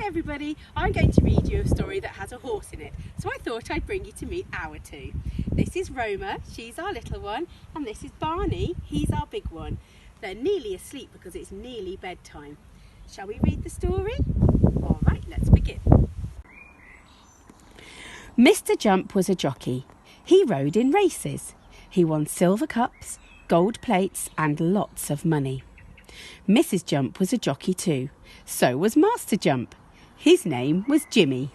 Hi everybody, I'm going to read you a story that has a horse in it, so I thought I'd bring you to meet our two. This is Roma, she's our little one, and this is Barney, he's our big one. They're nearly asleep because it's nearly bedtime. Shall we read the story? Alright, let's begin. Mr. Jump was a jockey. He rode in races. He won silver cups, gold plates and lots of money. Mrs. Jump was a jockey too. So was Master Jump. His name was Jimmy.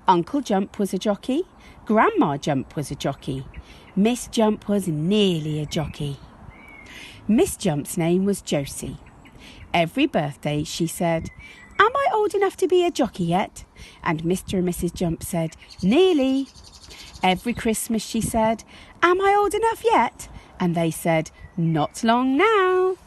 Uncle Jump was a jockey. Grandma Jump was a jockey. Miss Jump was nearly a jockey. Miss Jump's name was Josie. Every birthday she said, "Am I old enough to be a jockey yet?" And Mr. and Mrs. Jump said, "Nearly." Every Christmas she said, "Am I old enough yet?" And they said, "Not long now."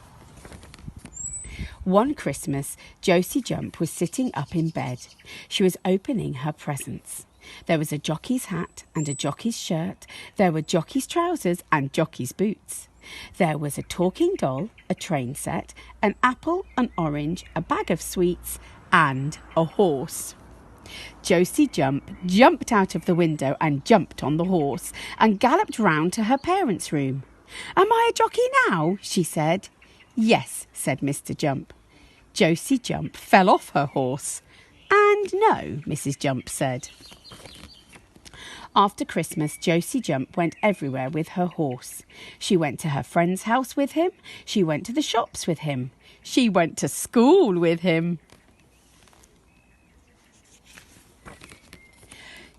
One Christmas, Josie Jump was sitting up in bed. She was opening her presents. There was a jockey's hat and a jockey's shirt. There were jockey's trousers and jockey's boots. There was a talking doll, a train set, an apple, an orange, a bag of sweets, and a horse. Josie Jump jumped out of the window and jumped on the horse and galloped round to her parents' room. "Am I a jockey now?" she said. "Yes," said Mr. Jump. Josie Jump fell off her horse. "And no," Mrs. Jump said. After Christmas, Josie Jump went everywhere with her horse. She went to her friend's house with him. She went to the shops with him. She went to school with him.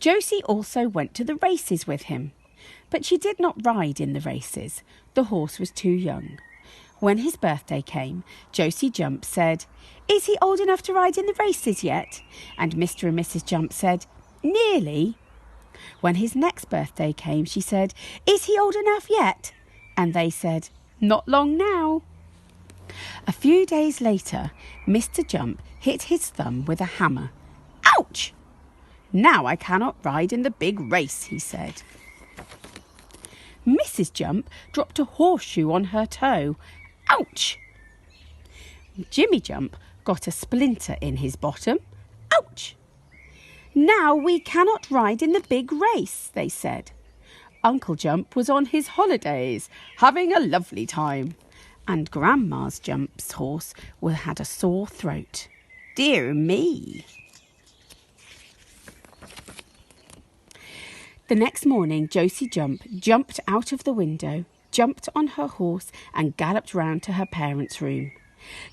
Josie also went to the races with him. But she did not ride in the races. The horse was too young. When his birthday came, Josie Jump said, "Is he old enough to ride in the races yet?" And Mr. and Mrs. Jump said, "Nearly." When his next birthday came, she said, "Is he old enough yet?" And they said, "Not long now." A few days later, Mr. Jump hit his thumb with a hammer. "Ouch! Now I cannot ride in the big race," he said. Mrs. Jump dropped a horseshoe on her toe. "Ouch!" Jimmy Jump got a splinter in his bottom. "Ouch!" "Now we cannot ride in the big race," they said. Uncle Jump was on his holidays, having a lovely time. And Grandma's Jump's horse had a sore throat. Dear me! The next morning, Josie Jump jumped out of the window, jumped on her horse and galloped round to her parents' room.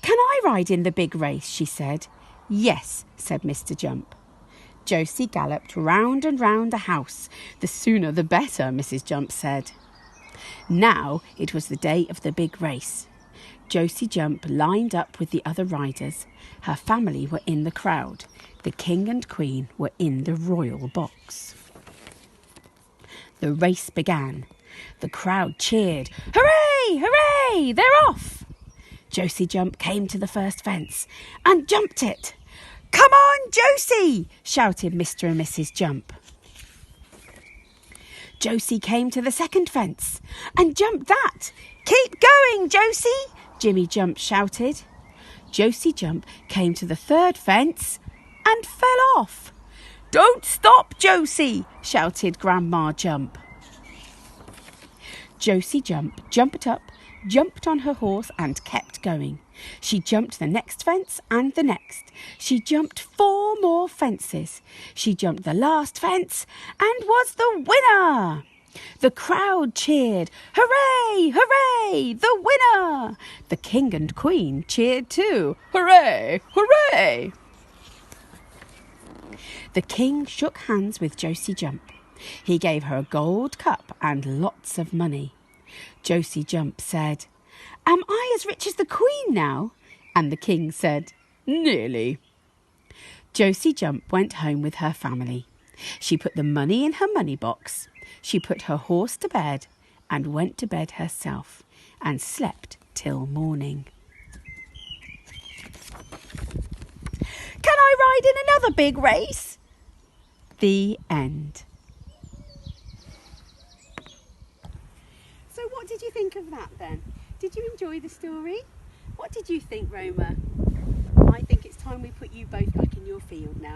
"Can I ride in the big race?" she said. "Yes," said Mr. Jump. Josie galloped round and round the house. "The sooner the better," Mrs. Jump said. Now it was the day of the big race. Josie Jump lined up with the other riders. Her family were in the crowd. The King and Queen were in the royal box. The race began. The crowd cheered. "Hooray! Hooray! They're off!" Josie Jump came to the first fence and jumped it. "Come on, Josie!" shouted Mr. and Mrs. Jump. Josie came to the second fence and jumped that. "Keep going, Josie!" Jimmy Jump shouted. Josie Jump came to the third fence and fell off. "Don't stop, Josie!" shouted Grandma Jump. Josie Jump jumped up, jumped on her horse and kept going. She jumped the next fence and the next. She jumped 4 more fences. She jumped the last fence and was the winner. The crowd cheered. "Hooray! Hooray! The winner!" The King and Queen cheered too. "Hooray! Hooray!" The King shook hands with Josie Jump. He gave her a gold cup and lots of money. Josie Jump said, "Am I as rich as the Queen now?" And the King said, "Nearly." Josie Jump went home with her family. She put the money in her money box. She put her horse to bed and went to bed herself and slept till morning. Can I ride in another big race? The end. So what did you think of that then? Did you enjoy the story? What did you think, Roma? I think it's time both back in your field now.